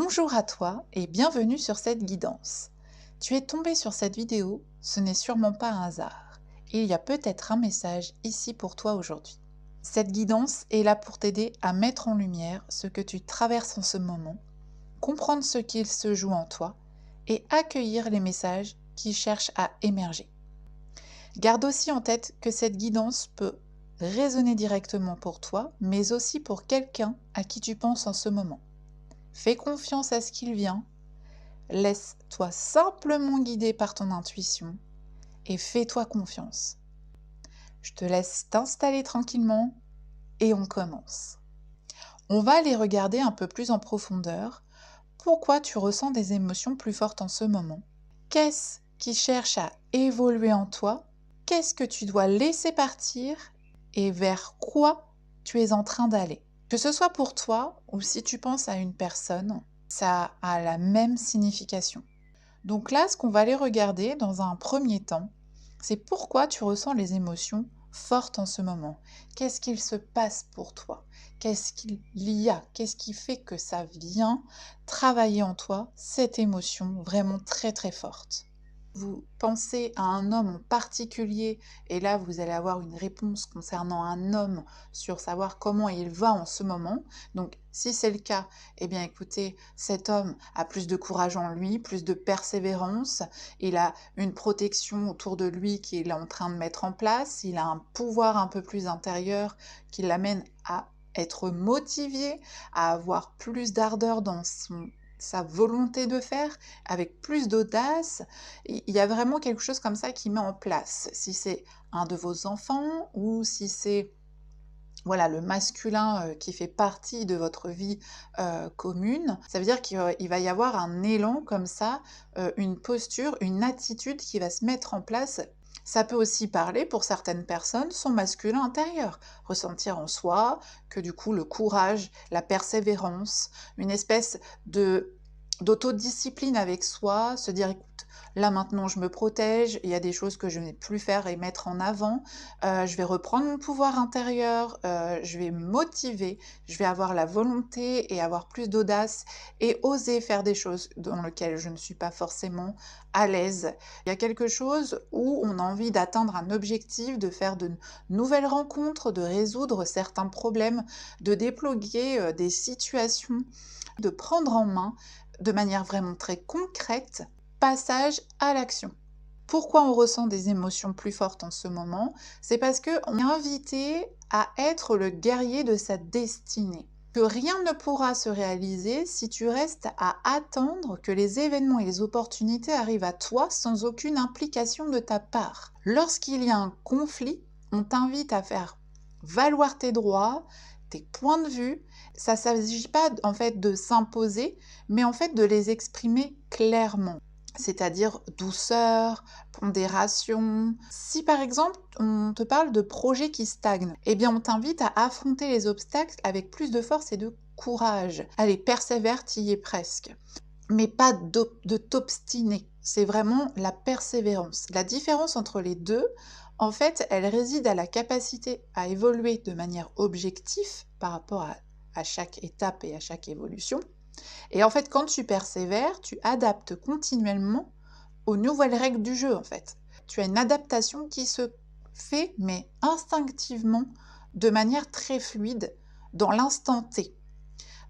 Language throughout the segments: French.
Bonjour à toi et bienvenue sur cette guidance. Tu es tombé sur cette vidéo, ce n'est sûrement pas un hasard. Il y a peut-être un message ici pour toi aujourd'hui. Cette guidance est là pour t'aider à mettre en lumière ce que tu traverses en ce moment, comprendre ce qu'il se joue en toi et accueillir les messages qui cherchent à émerger. Garde aussi en tête que cette guidance peut résonner directement pour toi, mais aussi pour quelqu'un à qui tu penses en ce moment. Fais confiance à ce qu'il vient, laisse-toi simplement guider par ton intuition et fais-toi confiance. Je te laisse t'installer tranquillement et on commence. On va aller regarder un peu plus en profondeur pourquoi tu ressens des émotions plus fortes en ce moment. Qu'est-ce qui cherche à évoluer en toi? Qu'est-ce que tu dois laisser partir et vers quoi tu es en train d'aller? Que ce soit pour toi ou si tu penses à une personne, ça a la même signification. Donc là, ce qu'on va aller regarder dans un premier temps, c'est pourquoi tu ressens les émotions fortes en ce moment. Qu'est-ce qu'il se passe pour toi? Qu'est-ce qu'il y a? Qu'est-ce qui fait que ça vient travailler en toi, cette émotion vraiment très très forte? Vous pensez à un homme en particulier et là vous allez avoir une réponse concernant un homme sur savoir comment il va en ce moment. Donc si c'est le cas, eh bien écoutez, cet homme a plus de courage en lui, plus de persévérance, il a une protection autour de lui qu'il est en train de mettre en place, il a un pouvoir un peu plus intérieur qui l'amène à être motivé, à avoir plus d'ardeur dans sa volonté de faire, avec plus d'audace. Il y a vraiment quelque chose comme ça qui met en place. Si c'est un de vos enfants ou si c'est voilà, le masculin qui fait partie de votre vie commune, ça veut dire qu'il va y avoir un élan comme ça, une posture, une attitude qui va se mettre en place. Ça peut aussi parler, pour certaines personnes, son masculin intérieur, ressentir en soi que du coup le courage, la persévérance, une espèce de d'autodiscipline avec soi, se dire écoute, là maintenant je me protège, il y a des choses que je ne vais plus faire et mettre en avant, je vais reprendre mon pouvoir intérieur, je vais me motiver, je vais avoir la volonté et avoir plus d'audace et oser faire des choses dans lesquelles je ne suis pas forcément à l'aise. Il y a quelque chose où on a envie d'atteindre un objectif, de faire de nouvelles rencontres, de résoudre certains problèmes, de déployer des situations, de prendre en main de manière vraiment très concrète, passage à l'action. Pourquoi on ressent des émotions plus fortes en ce moment? C'est parce qu'on est invité à être le guerrier de sa destinée. Que rien ne pourra se réaliser si tu restes à attendre que les événements et les opportunités arrivent à toi sans aucune implication de ta part. Lorsqu'il y a un conflit, on t'invite à faire valoir tes droits, tes points de vue. Ça ne s'agit pas en fait de s'imposer, mais en fait de les exprimer clairement. C'est-à-dire douceur, pondération. Si par exemple on te parle de projets qui stagnent, eh bien on t'invite à affronter les obstacles avec plus de force et de courage. Allez, persévère, t'y es presque. Mais pas de t'obstiner. C'est vraiment la persévérance. La différence entre les deux, en fait, elle réside à la capacité à évoluer de manière objective par rapport à chaque étape et à chaque évolution. Et en fait, quand tu persévères, tu adaptes continuellement aux nouvelles règles du jeu, en fait. Tu as une adaptation qui se fait, mais instinctivement, de manière très fluide, dans l'instant T.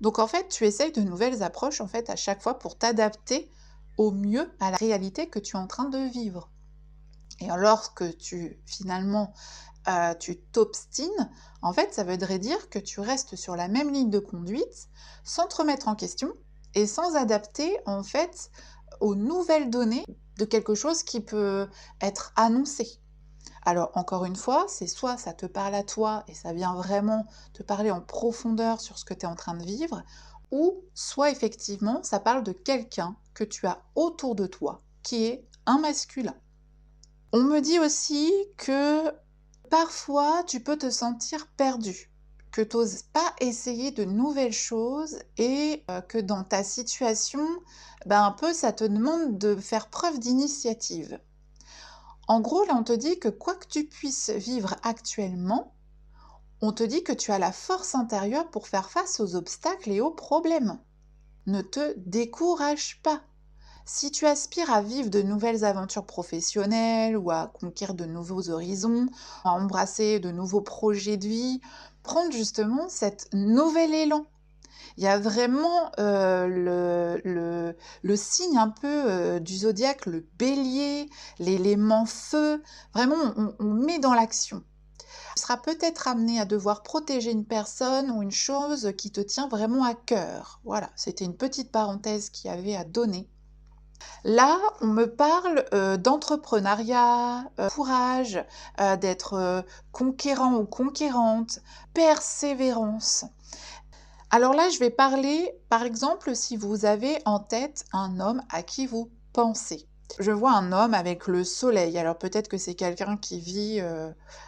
Donc en fait, tu essayes de nouvelles approches, en fait, à chaque fois pour t'adapter au mieux à la réalité que tu es en train de vivre. Et lorsque finalement, tu t'obstines, en fait, ça voudrait dire que tu restes sur la même ligne de conduite, sans te remettre en question et sans adapter, en fait, aux nouvelles données de quelque chose qui peut être annoncé. Alors, encore une fois, c'est soit ça te parle à toi et ça vient vraiment te parler en profondeur sur ce que tu es en train de vivre, ou soit effectivement, ça parle de quelqu'un que tu as autour de toi, qui est un masculin. On me dit aussi que parfois tu peux te sentir perdu, que tu n'oses pas essayer de nouvelles choses et que dans ta situation, un peu ça te demande de faire preuve d'initiative. En gros, là, on te dit que quoi que tu puisses vivre actuellement, on te dit que tu as la force intérieure pour faire face aux obstacles et aux problèmes. Ne te décourage pas. Si tu aspires à vivre de nouvelles aventures professionnelles ou à conquérir de nouveaux horizons, à embrasser de nouveaux projets de vie, prendre justement cet nouvel élan. Il y a vraiment le signe un peu du zodiaque, le bélier, l'élément feu. Vraiment, on met dans l'action. Tu seras peut-être amené à devoir protéger une personne ou une chose qui te tient vraiment à cœur. Voilà, c'était une petite parenthèse qu'il y avait à donner. Là, on me parle d'entrepreneuriat, courage, d'être conquérant ou conquérante, persévérance. Alors là, je vais parler, par exemple, si vous avez en tête un homme à qui vous pensez. Je vois un homme avec le soleil. Alors peut-être que c'est quelqu'un qui vit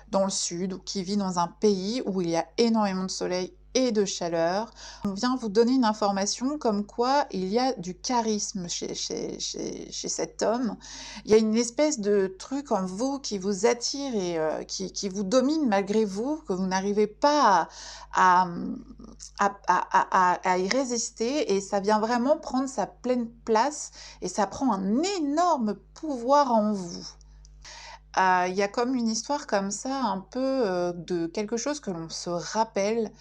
dans le sud ou qui vit dans un pays où il y a énormément de soleil et de chaleur. On vient vous donner une information comme quoi il y a du charisme chez cet homme. Il y a une espèce de truc en vous qui vous attire et qui vous domine malgré vous, que vous n'arrivez pas à, à y résister, et ça vient vraiment prendre sa pleine place et ça prend un énorme pouvoir en vous. Il y a comme une histoire comme ça, un peu de quelque chose que l'on se rappelle,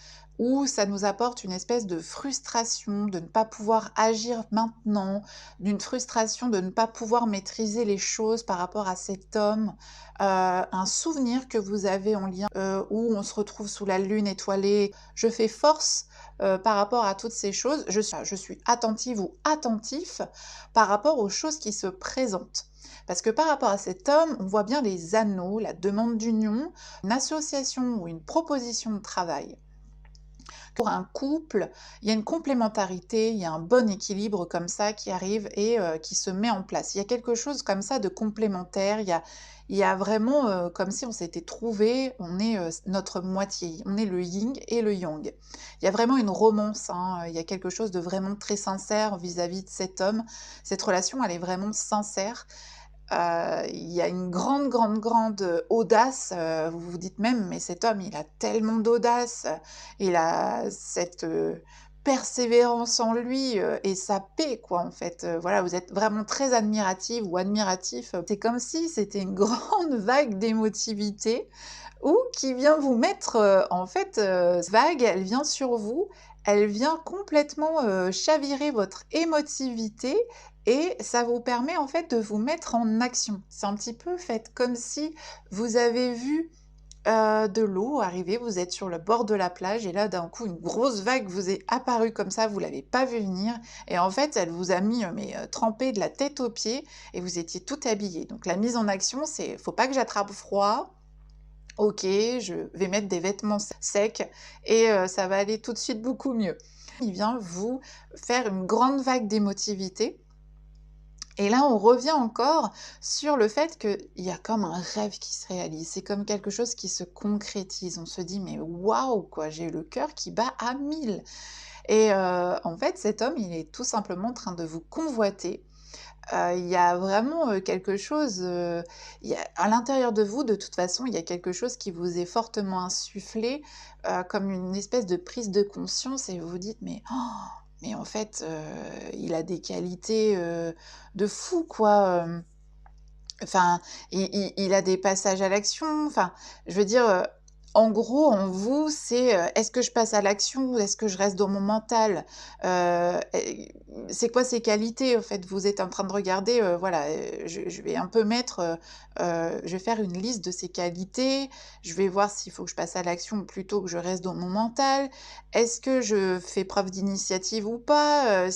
où ça nous apporte une espèce de frustration de ne pas pouvoir agir maintenant, d'une frustration de ne pas pouvoir maîtriser les choses par rapport à cet homme, un souvenir que vous avez en lien, où on se retrouve sous la lune étoilée. Je fais force par rapport à toutes ces choses, je suis attentive ou attentif par rapport aux choses qui se présentent. Parce que par rapport à cet homme, on voit bien les anneaux, la demande d'union, une association ou une proposition de travail. Pour un couple, il y a une complémentarité, il y a un bon équilibre comme ça qui arrive et qui se met en place. Il y a quelque chose comme ça de complémentaire, il y a vraiment comme si on s'était trouvé, on est notre moitié, on est le yin et le yang. Il y a vraiment une romance, hein, il y a quelque chose de vraiment très sincère vis-à-vis de cet homme. Cette relation, elle est vraiment sincère. Il y a une grande audace, vous vous dites même: «Mais cet homme, il a tellement d'audace, il a cette, persévérance en lui, et sa paix quoi, en fait». Voilà, vous êtes vraiment très admirative ou admiratif, c'est comme si c'était une grande vague d'émotivité ou qui vient vous mettre, en fait, cette vague, elle vient sur vous, elle vient complètement, chavirer votre émotivité et ça vous permet, en fait, de vous mettre en action. C'est un petit peu fait comme si vous avez vu, de l'eau arriver, vous êtes sur le bord de la plage et là, d'un coup, une grosse vague vous est apparue comme ça, vous l'avez pas vue venir et en fait, elle vous a mis, trempé de la tête aux pieds et vous étiez toute habillée. Donc la mise en action, c'est: «Faut pas que j'attrape froid, OK, je vais mettre des vêtements secs et ça va aller tout de suite beaucoup mieux». Il vient vous faire une grande vague d'émotivité et là, on revient encore sur le fait qu'il y a comme un rêve qui se réalise. C'est comme quelque chose qui se concrétise. On se dit: «Mais waouh, quoi, j'ai le cœur qui bat à 1000». Et en fait, cet homme, il est tout simplement en train de vous convoiter. Il y a vraiment, quelque chose, il y a à l'intérieur de vous, de toute façon, il y a quelque chose qui vous est fortement insufflé, comme une espèce de prise de conscience et vous vous dites: mais en fait, il a des qualités, de fou quoi, enfin, il a des passages à l'action, enfin, je veux dire, en gros, en vous, c'est, est-ce que je passe à l'action ou est-ce que je reste dans mon mental? Et c'est quoi ses qualités, en fait? Vous êtes en train de regarder, voilà, je vais un peu mettre, je vais faire une liste de ses qualités, je vais voir s'il faut que je passe à l'action ou plutôt que je reste dans mon mental. Est-ce que je fais preuve d'initiative ou pas?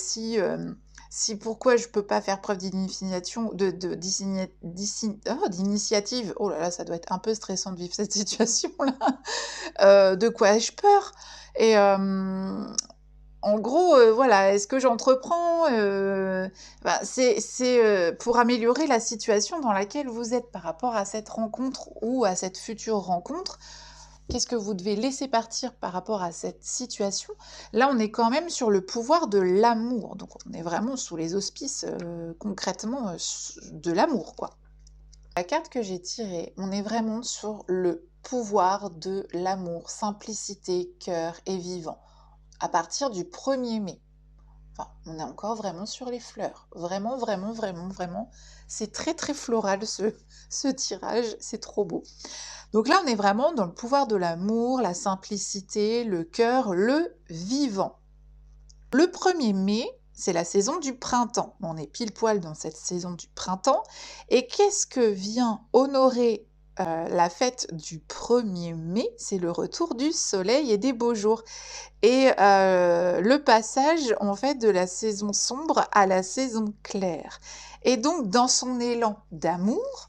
Si pourquoi je peux pas faire preuve d'initiation de dissigna dissi oh d'initiative, oh là là, ça doit être un peu stressant de vivre cette situation-là. De quoi ai-je peur? Et en gros, voilà, est-ce que j'entreprends? Bah, c'est pour améliorer la situation dans laquelle vous êtes par rapport à cette rencontre ou à cette future rencontre. Qu'est-ce que vous devez laisser partir par rapport à cette situation? Là, on est quand même sur le pouvoir de l'amour, donc on est vraiment sous les auspices, concrètement, de l'amour, quoi. La carte que j'ai tirée, on est vraiment sur le pouvoir de l'amour, simplicité, cœur et vivant, à partir du 1er mai. Enfin, on est encore vraiment sur les fleurs. Vraiment, vraiment, vraiment, vraiment. C'est très, très floral ce tirage. C'est trop beau. Donc là, on est vraiment dans le pouvoir de l'amour, la simplicité, le cœur, le vivant. Le 1er mai, c'est la saison du printemps. On est pile poil dans cette saison du printemps. Et qu'est-ce que vient honorer la fête du 1er mai? C'est le retour du soleil et des beaux jours. Et le passage, en fait, de la saison sombre à la saison claire. Et donc, dans son élan d'amour,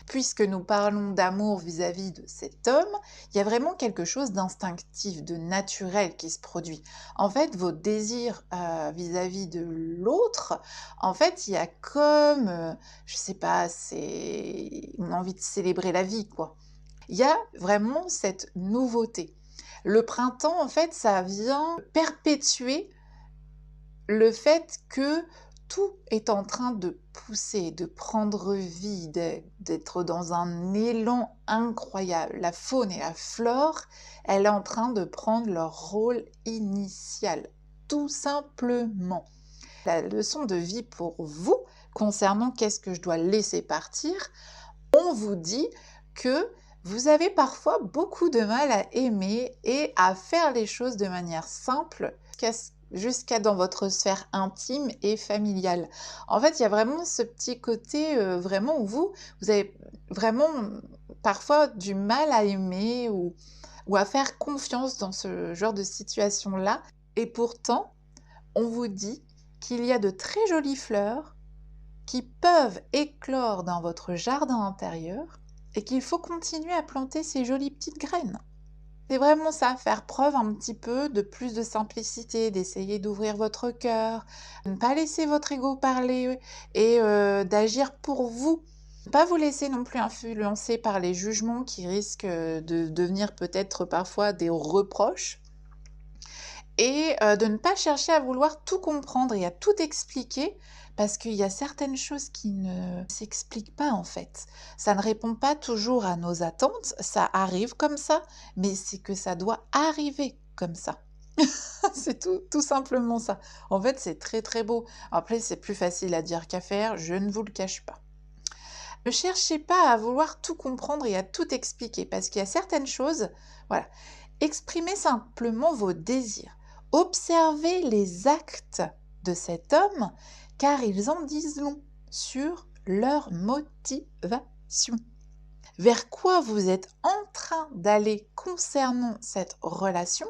puisque nous parlons d'amour vis-à-vis de cet homme, il y a vraiment quelque chose d'instinctif, de naturel qui se produit. En fait, vos désirs vis-à-vis de l'autre, en fait, il y a comme, je sais pas, on a envie de célébrer la vie, quoi. Il y a vraiment cette nouveauté. Le printemps, en fait, ça vient perpétuer le fait que tout est en train de pousser, de prendre vie, d'être dans un élan incroyable. La faune et la flore, elle est en train de prendre leur rôle initial, tout simplement. La leçon de vie pour vous, concernant qu'est-ce que je dois laisser partir, on vous dit que vous avez parfois beaucoup de mal à aimer et à faire les choses de manière simple, jusqu'à dans votre sphère intime et familiale. En fait, il y a vraiment ce petit côté vraiment où vous avez vraiment parfois du mal à aimer ou à faire confiance dans ce genre de situation-là. Et pourtant, on vous dit qu'il y a de très jolies fleurs qui peuvent éclore dans votre jardin intérieur et qu'il faut continuer à planter ces jolies petites graines. C'est vraiment ça, faire preuve un petit peu de plus de simplicité, d'essayer d'ouvrir votre cœur, de ne pas laisser votre ego parler et d'agir pour vous. Ne pas vous laisser non plus influencer par les jugements qui risquent de devenir peut-être parfois des reproches. Et de ne pas chercher à vouloir tout comprendre et à tout expliquer, parce qu'il y a certaines choses qui ne s'expliquent pas en fait. Ça ne répond pas toujours à nos attentes, ça arrive comme ça, mais c'est que ça doit arriver comme ça. C'est tout simplement ça. En fait, c'est très très beau. Après, c'est plus facile à dire qu'à faire, je ne vous le cache pas. Ne cherchez pas à vouloir tout comprendre et à tout expliquer, parce qu'il y a certaines choses, voilà. Exprimez simplement vos désirs. Observez les actes de cet homme, car ils en disent long sur leur motivation. Vers quoi vous êtes en train d'aller concernant cette relation?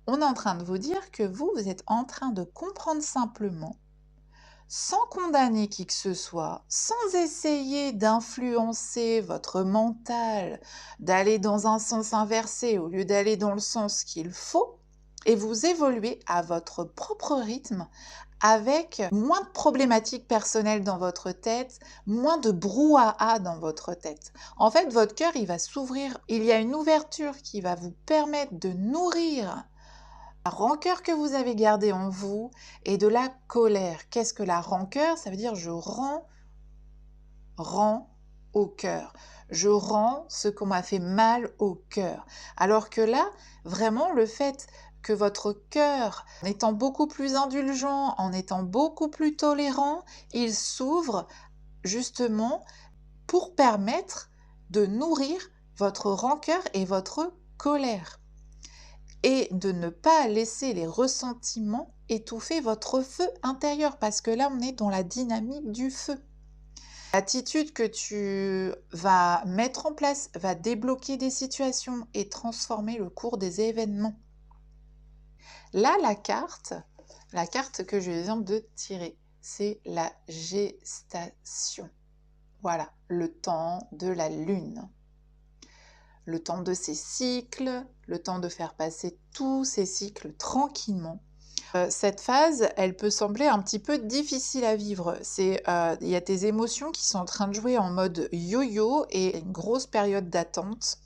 On est en train de vous dire que vous êtes en train de comprendre simplement, sans condamner qui que ce soit, sans essayer d'influencer votre mental, d'aller dans un sens inversé au lieu d'aller dans le sens qu'il faut, et vous évoluez à votre propre rythme, avec moins de problématiques personnelles dans votre tête, moins de brouhaha dans votre tête. En fait, votre cœur, il va s'ouvrir. Il y a une ouverture qui va vous permettre de nourrir la rancœur que vous avez gardée en vous et de la colère. Qu'est-ce que la rancœur? Ça veut dire je rends au cœur. Je rends ce qu'on m'a fait mal au cœur. Alors que là, vraiment, le fait que votre cœur, en étant beaucoup plus indulgent, en étant beaucoup plus tolérant, il s'ouvre justement pour permettre de nourrir votre rancœur et votre colère. Et de ne pas laisser les ressentiments étouffer votre feu intérieur, parce que là, on est dans la dynamique du feu. L'attitude que tu vas mettre en place va débloquer des situations et transformer le cours des événements. Là, la carte que je viens de tirer, c'est la gestation. Voilà, le temps de la lune. Le temps de ses cycles, le temps de faire passer tous ces cycles tranquillement. Cette phase, elle peut sembler un petit peu difficile à vivre. Il y a tes émotions qui sont en train de jouer en mode yo-yo et une grosse période d'attente.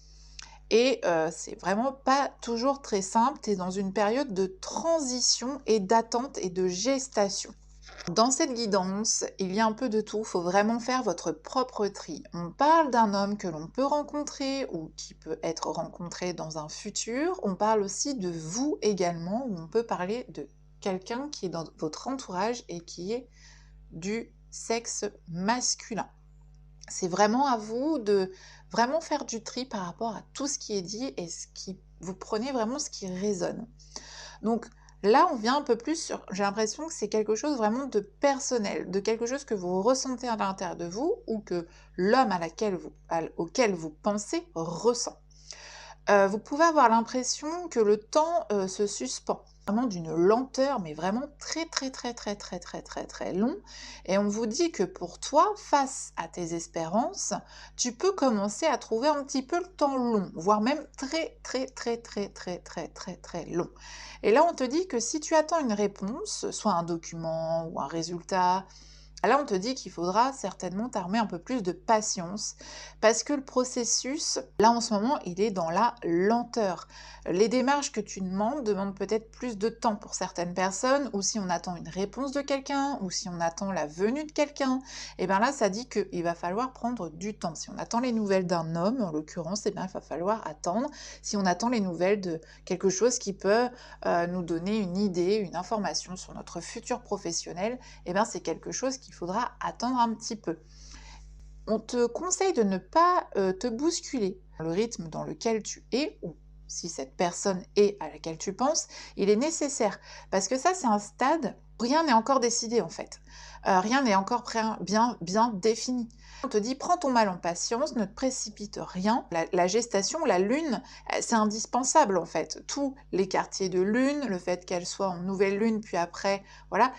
Et c'est vraiment pas toujours très simple. Tu es dans une période de transition et d'attente et de gestation. Dans cette guidance, il y a un peu de tout, il faut vraiment faire votre propre tri. On parle d'un homme que l'on peut rencontrer ou qui peut être rencontré dans un futur. On parle aussi de vous également, où on peut parler de quelqu'un qui est dans votre entourage et qui est du sexe masculin. C'est vraiment à vous de vraiment faire du tri par rapport à tout ce qui est dit et vous prenez vraiment ce qui résonne. Donc là, on vient un peu plus sur, j'ai l'impression que c'est quelque chose vraiment de personnel, de quelque chose que vous ressentez à l'intérieur de vous ou que l'homme auquel vous pensez ressent. Vous pouvez avoir l'impression que le temps, se suspend, vraiment d'une lenteur, mais vraiment très, très, très, très, très, très, très, très long et on vous dit que pour toi, face à tes espérances, tu peux commencer à trouver un petit peu le temps long, voire même très, très, très, très, très, très, très, très long et là, on te dit que si tu attends une réponse, soit un document ou un résultat, là, on te dit qu'il faudra certainement t'armer un peu plus de patience parce que le processus, là en ce moment, il est dans la lenteur. Les démarches que tu demandes demandent peut-être plus de temps pour certaines personnes, ou si on attend une réponse de quelqu'un, ou si on attend la venue de quelqu'un, et bien là, ça dit qu'il va falloir prendre du temps. Si on attend les nouvelles d'un homme, en l'occurrence, et bien il va falloir attendre. Si on attend les nouvelles de quelque chose qui peut nous donner une idée, une information sur notre futur professionnel, et bien c'est quelque chose qu'il faudra attendre un petit peu. On te conseille de ne pas te bousculer. Le rythme dans lequel tu es, ou si cette personne est à laquelle tu penses, il est nécessaire. Parce que ça, c'est un stade où rien n'est encore décidé en fait. Rien n'est encore bien défini. On te dit, prends ton mal en patience, ne te précipite rien. La gestation, la lune, c'est indispensable en fait. Tous les quartiers de lune, le fait qu'elle soit en nouvelle lune, puis après, voilà,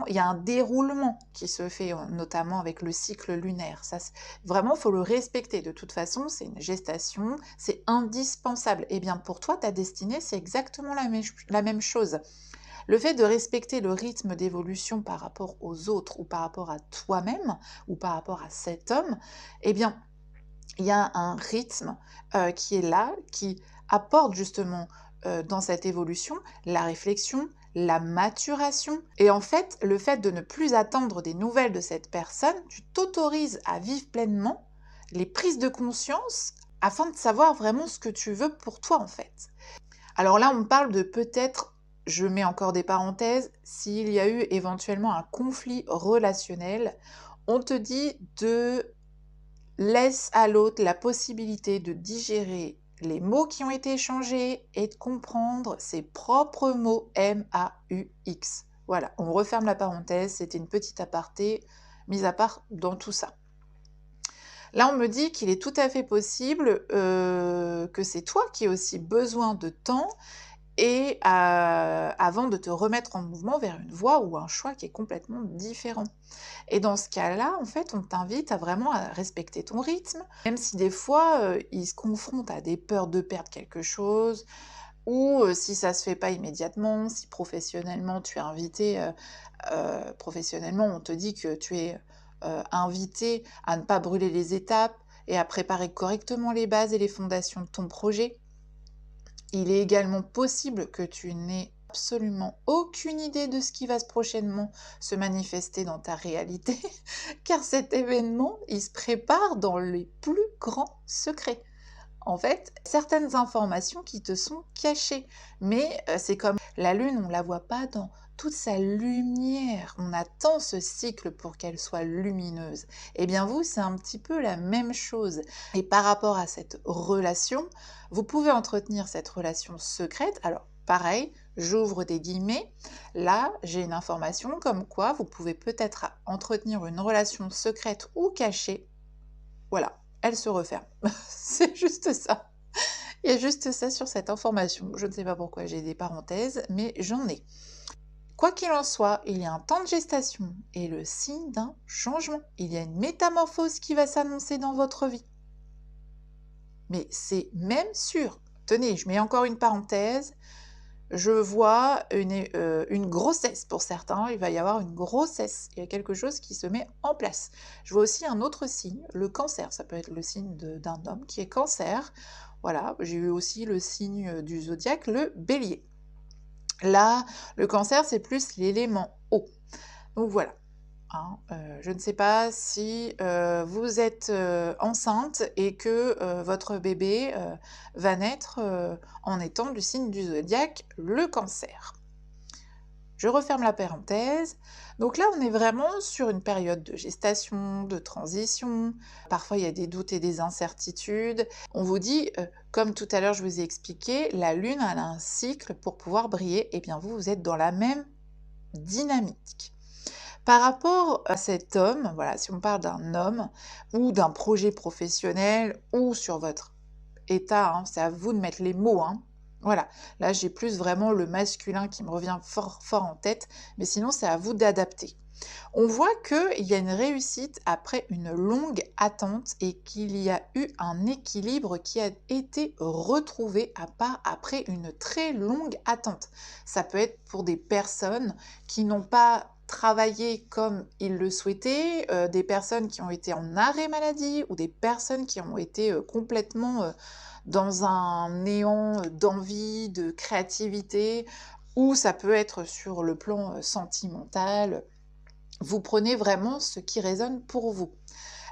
il y a un déroulement qui se fait, notamment avec le cycle lunaire. Ça, vraiment, il faut le respecter. De toute façon, c'est une gestation, c'est indispensable. Et bien pour toi, ta destinée, c'est exactement la même chose. Le fait de respecter le rythme d'évolution par rapport aux autres ou par rapport à toi-même ou par rapport à cet homme, eh bien, il y a un rythme qui est là, qui apporte justement dans cette évolution la réflexion, la maturation. Et en fait, le fait de ne plus attendre des nouvelles de cette personne, tu t'autorises à vivre pleinement les prises de conscience afin de savoir vraiment ce que tu veux pour toi en fait. Alors là, on parle de peut-être, je mets encore des parenthèses, s'il y a eu éventuellement un conflit relationnel, on te dit de laisse à l'autre la possibilité de digérer les mots qui ont été échangés et de comprendre ses propres mots M-A-U-X. Voilà, on referme la parenthèse, c'était une petite aparté, mise à part dans tout ça. Là, on me dit qu'il est tout à fait possible que c'est toi qui aies aussi besoin de temps et avant de te remettre en mouvement vers une voie ou un choix qui est complètement différent. Et dans ce cas-là, en fait, on t'invite vraiment à respecter ton rythme, même si des fois, il se confronte à des peurs de perdre quelque chose, ou si ça se fait pas immédiatement, si professionnellement tu es invité, professionnellement on te dit que tu es invité à ne pas brûler les étapes et à préparer correctement les bases et les fondations de ton projet. Il est également possible que tu n'aies absolument aucune idée de ce qui va prochainement se manifester dans ta réalité, car cet événement, il se prépare dans les plus grands secrets. En fait, certaines informations qui te sont cachées, mais c'est comme la lune, on ne la voit pas dans toute sa lumière. On attend ce cycle pour qu'elle soit lumineuse. Eh bien vous, c'est un petit peu la même chose. Et par rapport à cette relation, vous pouvez entretenir cette relation secrète. Alors, pareil, j'ouvre des guillemets. Là, j'ai une information comme quoi vous pouvez peut-être entretenir une relation secrète ou cachée. Voilà, elle se referme. C'est juste ça. Il y a juste ça sur cette information. Je ne sais pas pourquoi j'ai des parenthèses, mais j'en ai. Quoi qu'il en soit, il y a un temps de gestation et le signe d'un changement. Il y a une métamorphose qui va s'annoncer dans votre vie. Mais c'est même sûr. Tenez, je mets encore une parenthèse. Je vois une grossesse pour certains, il va y avoir une grossesse, il y a quelque chose qui se met en place. Je vois aussi un autre signe, le cancer, ça peut être le signe d'un homme qui est cancer. Voilà, j'ai eu aussi le signe du zodiaque, le bélier. Là, le cancer, c'est plus l'élément eau. Donc voilà. Hein, je ne sais pas si vous êtes enceinte et que votre bébé va naître en étant du signe du zodiaque, le cancer. Je referme la parenthèse. Donc là, on est vraiment sur une période de gestation, de transition. Parfois, il y a des doutes et des incertitudes. On vous dit, comme tout à l'heure, je vous ai expliqué, la Lune elle a un cycle pour pouvoir briller. Eh bien, vous êtes dans la même dynamique. Par rapport à cet homme, voilà, si on parle d'un homme ou d'un projet professionnel ou sur votre état, c'est à vous de mettre les mots, Voilà, là j'ai plus vraiment le masculin qui me revient fort, fort en tête, mais sinon c'est à vous d'adapter. On voit qu'il y a une réussite après une longue attente et qu'il y a eu un équilibre qui a été retrouvé à part après une très longue attente. Ça peut être pour des personnes qui n'ont pas travaillé comme ils le souhaitaient, des personnes qui ont été en arrêt maladie ou des personnes qui ont été complètement dans un néant d'envie, de créativité, ou ça peut être sur le plan sentimental. Vous prenez vraiment ce qui résonne pour vous.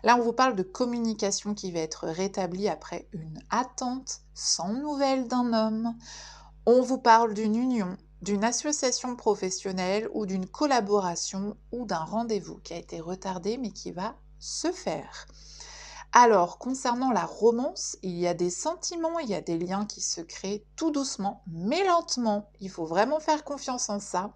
Là, on vous parle de communication qui va être rétablie après une attente sans nouvelles d'un homme. On vous parle d'une union, d'une association professionnelle ou d'une collaboration ou d'un rendez-vous qui a été retardé mais qui va se faire. Alors, concernant la romance, il y a des sentiments, il y a des liens qui se créent tout doucement, mais lentement. Il faut vraiment faire confiance en ça.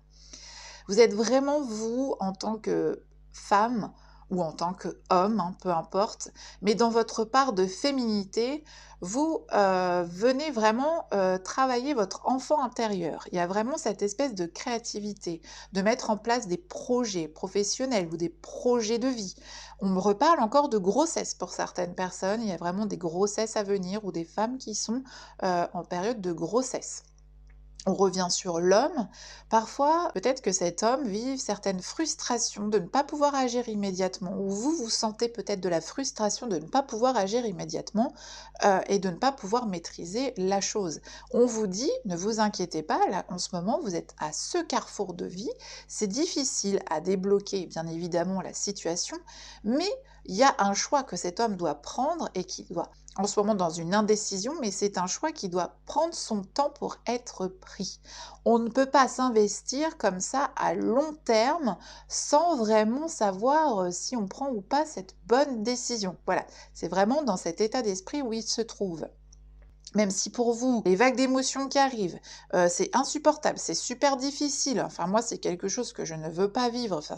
Vous êtes vraiment vous en tant que femme ou en tant qu'homme, peu importe, mais dans votre part de féminité, vous venez vraiment travailler votre enfant intérieur. Il y a vraiment cette espèce de créativité, de mettre en place des projets professionnels ou des projets de vie. On me reparle encore de grossesse pour certaines personnes. Il y a vraiment des grossesses à venir ou des femmes qui sont en période de grossesse. On revient sur l'homme. Parfois, peut-être que cet homme vive certaines frustrations de ne pas pouvoir agir immédiatement, ou vous sentez peut-être de la frustration de ne pas pouvoir agir immédiatement et de ne pas pouvoir maîtriser la chose. On vous dit, ne vous inquiétez pas, là, en ce moment, vous êtes à ce carrefour de vie. C'est difficile à débloquer, bien évidemment, la situation, mais il y a un choix que cet homme doit prendre et qui doit en ce moment dans une indécision, mais c'est un choix qui doit prendre son temps pour être pris. On ne peut pas s'investir comme ça à long terme sans vraiment savoir si on prend ou pas cette bonne décision. Voilà, c'est vraiment dans cet état d'esprit où il se trouve. Même si pour vous, les vagues d'émotions qui arrivent, c'est insupportable, c'est super difficile. Enfin, moi, c'est quelque chose que je ne veux pas vivre. Enfin,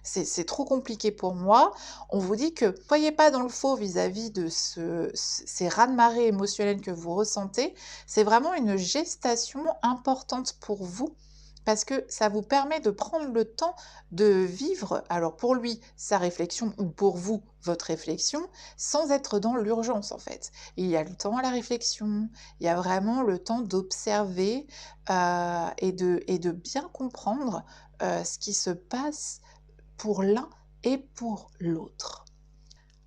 c'est trop compliqué pour moi. On vous dit que soyez pas dans le faux vis-à-vis de ces raz-de-marée émotionnels que vous ressentez. C'est vraiment une gestation importante pour vous parce que ça vous permet de prendre le temps de vivre, alors pour lui, sa réflexion, ou pour vous, votre réflexion, sans être dans l'urgence en fait. Il y a le temps à la réflexion, il y a vraiment le temps d'observer et de bien comprendre ce qui se passe pour l'un et pour l'autre.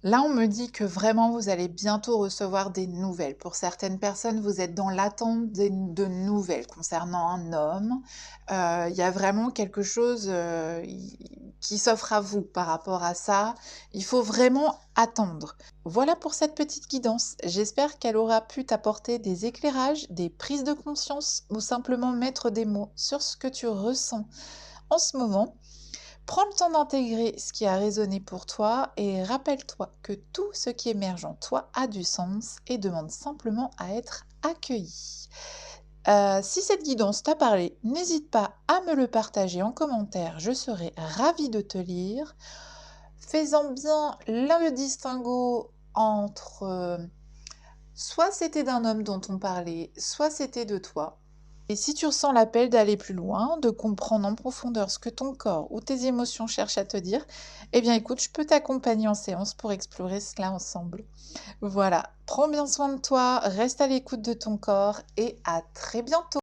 Là, on me dit que vraiment, vous allez bientôt recevoir des nouvelles. Pour certaines personnes, vous êtes dans l'attente de nouvelles concernant un homme. Il y a vraiment quelque chose qui s'offre à vous par rapport à ça. Il faut vraiment attendre. Voilà pour cette petite guidance. J'espère qu'elle aura pu t'apporter des éclairages, des prises de conscience ou simplement mettre des mots sur ce que tu ressens en ce moment. Prends le temps d'intégrer ce qui a résonné pour toi et rappelle-toi que tout ce qui émerge en toi a du sens et demande simplement à être accueilli. Si cette guidance t'a parlé, n'hésite pas à me le partager en commentaire, je serai ravie de te lire. Fais-en bien le distinguo entre soit c'était d'un homme dont on parlait, soit c'était de toi. Et si tu ressens l'appel d'aller plus loin, de comprendre en profondeur ce que ton corps ou tes émotions cherchent à te dire, eh bien écoute, je peux t'accompagner en séance pour explorer cela ensemble. Voilà, prends bien soin de toi, reste à l'écoute de ton corps et à très bientôt.